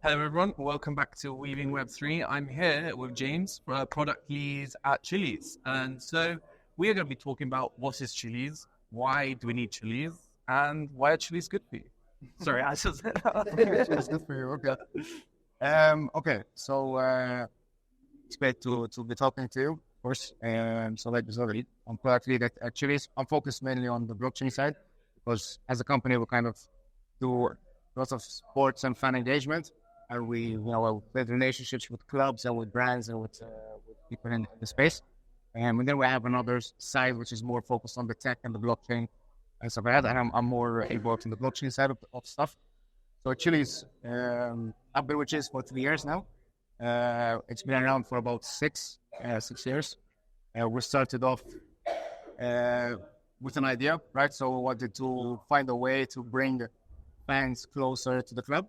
Hello everyone, welcome back to Weaving Web3. I'm here with James, product lead at Chiliz. And so we are going to be talking about what is Chiliz, why do we need Chiliz, and why are Chiliz good for you? Sorry, I just... It's good for you, okay. It's great to be talking to you, of course. So like you said, I'm product lead at Chiliz. I'm focused mainly on the blockchain side because as a company, we kind of do lots of sports and fan engagement. And we build relationships with clubs and with brands and with people in the space. And then we have another side which is more focused on the tech and the blockchain and stuff like that. And I'm more involved in the blockchain side of stuff. So Chiliz, I've been with Chiliz for 3 years now. It's been around for about 6 years. We started off with an idea, right? So we wanted to find a way to bring fans closer to the club.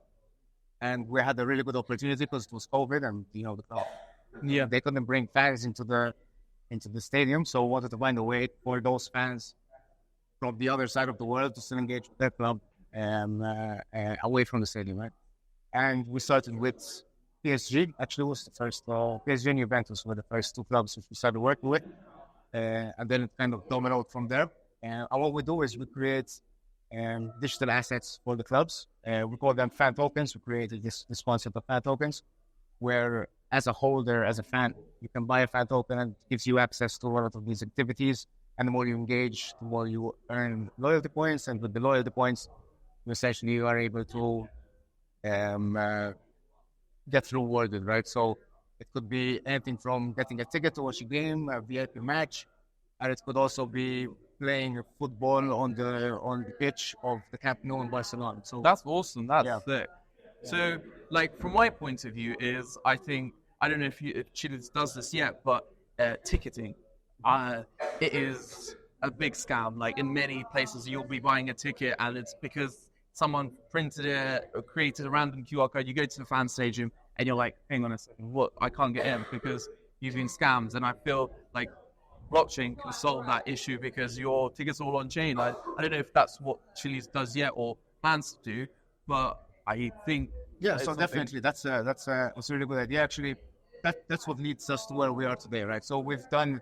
And we had a really good opportunity because it was COVID and, the club. Yeah, they couldn't bring fans into the stadium. So we wanted to find a way for those fans from the other side of the world to still engage with their club away from the stadium, right? And we started with PSG. Actually, it was the first, PSG and Juventus were the first 2 clubs which we started working with. And then it kind of dominoed from there. And what we do is we create digital assets for the clubs. We call them fan tokens. We created this concept of fan tokens, where as a holder, as a fan, you can buy a fan token and it gives you access to a lot of these activities. And the more you engage, the more you earn loyalty points. And with the loyalty points, you are able to get rewarded, right? So it could be anything from getting a ticket to watch a game, a VIP match, and it could also be playing football on the pitch of the Camp Nou in Barcelona. So that's awesome. That's sick. So, from my point of view, is I don't know if Chiliz does this yet, but ticketing, it is a big scam. Like in many places, you'll be buying a ticket, and it's because someone printed it or created a random QR code. You go to the fan stadium, and you're like, "Hang on a second, what? I can't get in because you've been scammed." And I feel like blockchain can solve that issue because your tickets are all on chain. I don't know if that's what Chiliz does yet or plans to do, but I think so definitely that's a really good idea. Actually, that's what leads us to where we are today, right? So we've done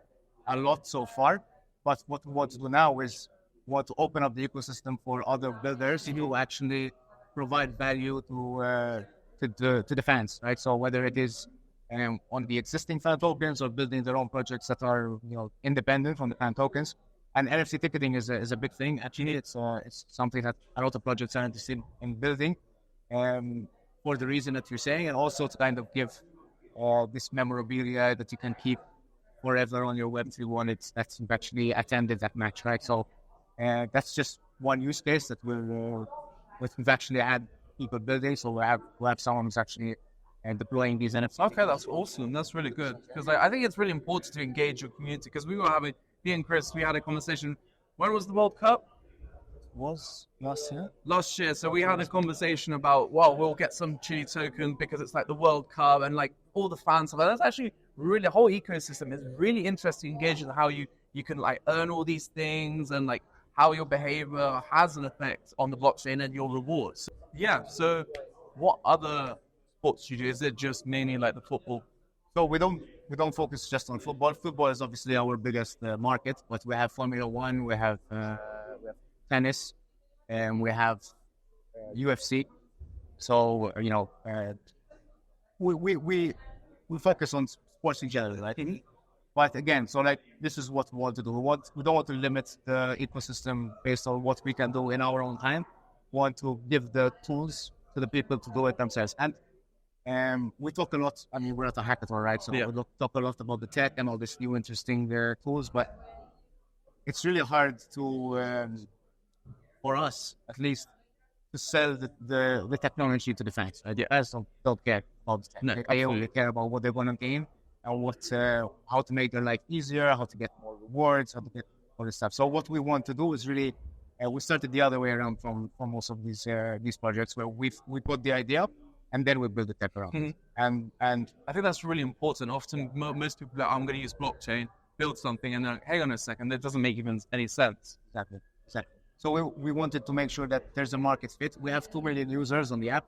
a lot so far, but what we want to do now is we want to open up the ecosystem for other builders who actually provide value to the fans, right? So whether it is on the existing fan tokens or building their own projects that are independent from the fan tokens. And NFC ticketing is a big thing. Actually, it's something that a lot of projects are interested in building for the reason that you're saying, and also to kind of give this memorabilia that you can keep forever on your Web3 wallet that's actually attended that match, right? So that's just one use case that we've actually had people building. So we have someone who's actually and deploying these NFTs. Okay, that's awesome. That's really good because I think it's really important to engage your community because we were having, me and Chris, we had a conversation. When was the World Cup? Was last year? Last year. So we had a conversation about, we'll get some Chili token because it's like the World Cup and like all the fans stuff. That's actually really, the whole ecosystem is really interesting, engaging how you can like earn all these things and like how your behavior has an effect on the blockchain and your rewards. Yeah. So what other sports you do? Is it just mainly like the football? So we don't focus just on football. Football is obviously our biggest market, but we have Formula One, we have tennis, and we have UFC. So we focus on sports in general, right? Mm-hmm. But again, so like this is what we want to do. We don't want to limit the ecosystem based on what we can do in our own time. We want to give the tools to the people to do it themselves. And we talk a lot, we're at a hackathon, right? So we talk a lot about the tech and all these new interesting tools, but it's really hard to, for us at least, to sell the technology to the fans. The fans don't care about the tech. No, they only care about what they want to gain and how to make their life easier, how to get more rewards, how to get all this stuff. So what we want to do is really, we started the other way around from most of these projects where we got the idea and then we build the tech around. Mm-hmm. And I think that's really important. Often most people are like, I'm going to use blockchain, build something, and they're like, hang on a second, that doesn't make even any sense. Exactly. So we wanted to make sure that there's a market fit. We have 2 million users on the app.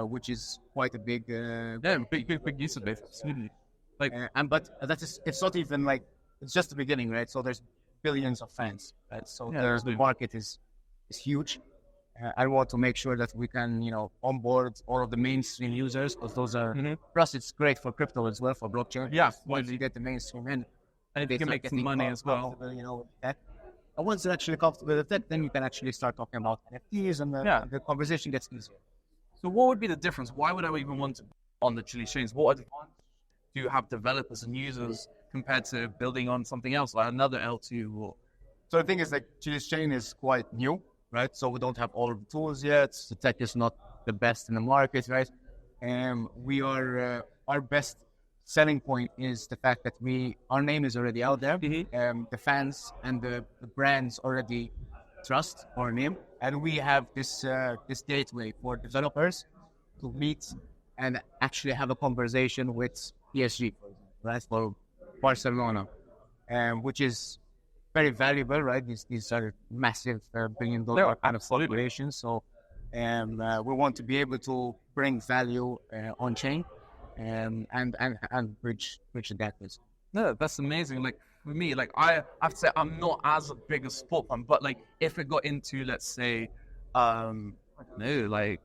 which is quite a big, Yeah, big use of it. Absolutely. Like, but it's not even like it's just the beginning, right? So there's billions of fans, right? So the market is huge. I want to make sure that we can, onboard all of the mainstream users, because those are, plus it's great for crypto as well, for blockchain. Yeah, once you get the mainstream in, and you can make some money as well. With tech. And once you're actually comfortable with tech, then you can actually start talking about NFTs, and the conversation gets easier. So what would be the difference? Why would I even want to on the Chiliz chains? What advantage do you have developers and users compared to building on something else, like another L2? Or... So the thing is, like, Chiliz chain is quite new, right? So we don't have all of the tools yet. The tech is not the best in the market, right? And we are our best selling point is the fact that our name is already out there. The fans and the brands already trust our name, and we have this gateway for developers to meet and actually have a conversation with PSG, right, for Barcelona, which is very valuable, right? These are massive billion-dollar kind of corporations, so we want to be able to bring value on chain and bridge the gap. No, that's amazing. Like, for me, like, I have to say I'm not as a big a sport fan, but like if it got into, let's say, I don't know, like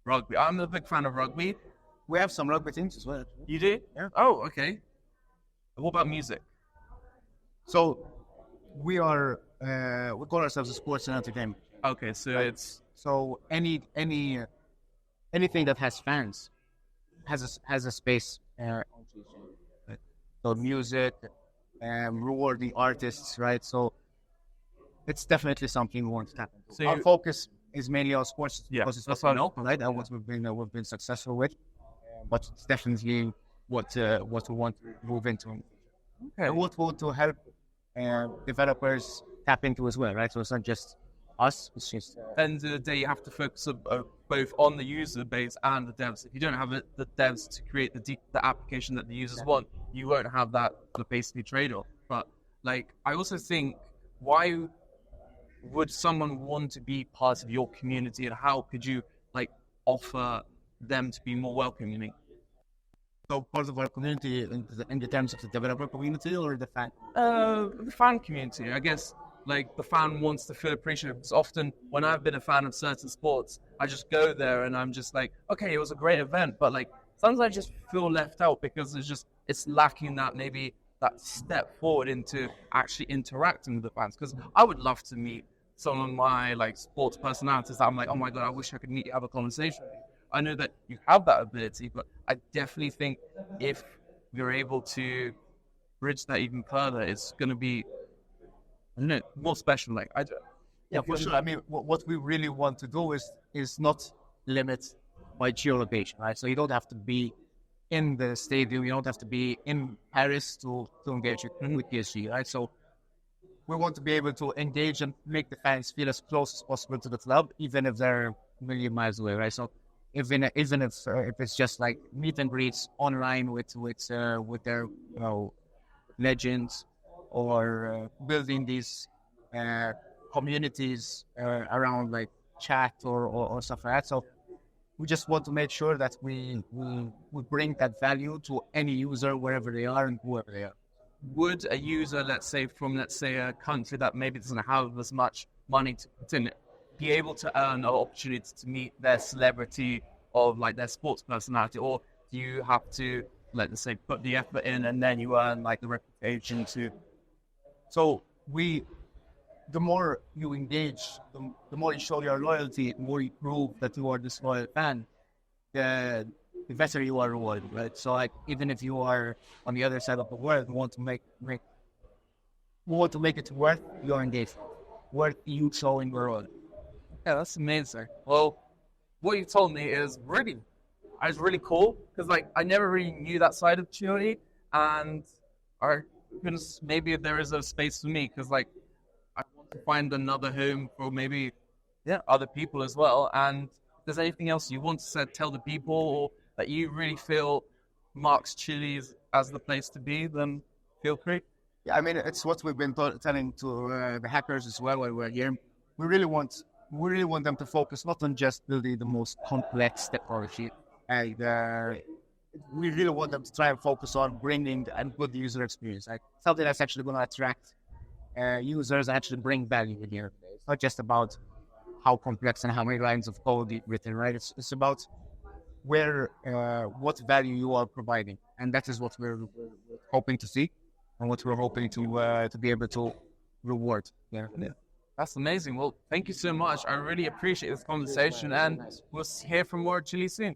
rugby. I'm a big fan of rugby. We have some rugby teams as well. You do? Yeah. Oh, okay. What about music? So we call ourselves a sports and entertainment. Okay, so it's anything that has fans has a space. So music, rewarding artists, right? So it's definitely something we want to tap into. So our focus is mainly on sports, because it's what we know, right? And what we've been successful with. But it's definitely what we want to move into. Okay. And what we want to help developers tap into as well, right? So it's not just us. It's just end of the day, you have to focus both on the user base and the devs. If you don't have the devs to create the application that the users want, you won't have that basically trade-off. But like, I also think, why would someone want to be part of your community, and how could you like offer them to be more welcoming? So part of our community in the terms of the developer community or the fan? The fan community, I guess. Like, the fan wants to feel appreciated. Because often when I've been a fan of certain sports, I just go there and I'm just like, okay, it was a great event, but like sometimes I just feel left out because it's lacking that step forward into actually interacting with the fans. Because I would love to meet some of my like sports personalities that I'm like, oh my god, I wish I could meet you, have a conversation with you. I know that you have that ability, but I definitely think if you're able to bridge that even further, it's going to be, I don't know, more special. Like, for sure. I mean, what we really want to do is not limit by geolocation, right? So you don't have to be in the stadium, you don't have to be in Paris to engage with PSG, right? So we want to be able to engage and make the fans feel as close as possible to the club, even if they're a million miles away, right? So even if it's just like meet and greets online with their legends, or building these communities around like chat or stuff like that. So we just want to make sure that we bring that value to any user wherever they are and whoever they are. Would a user, let's say a country that maybe doesn't have as much money to put in it, be able to earn an opportunity to meet their celebrity of like their sports personality, or do you have to, let's say, put the effort in and then you earn like the reputation to? So the more you engage, the more you show your loyalty, the more you prove that you are this loyal fan, the better you are rewarded, right? So like, even if you are on the other side of the world, we want to make it worth your engagement, worth you showing your role. Yeah, that's amazing. Well, what you told me is really cool, because like I never really knew that side of Chile, and maybe there is a space for me, because like I want to find another home for maybe other people as well. And if there's anything else you want to tell the people, or that you really feel marks Chiliz as the place to be, then feel free. Yeah, I mean, it's what we've been telling to the hackers as well while we're here. We really want we really want them to focus not on just building the most complex technology, and we really want them to try and focus on bringing a good user experience, like something that's actually going to attract users and actually bring value in here. It's not just about how complex and how many lines of code you've written, right? It's about what value you are providing, and that is what we're hoping to see, and what we're hoping to be able to reward. Yeah. That's amazing. Well, thank you so much. I really appreciate this conversation, and we'll hear from more Chiliz soon.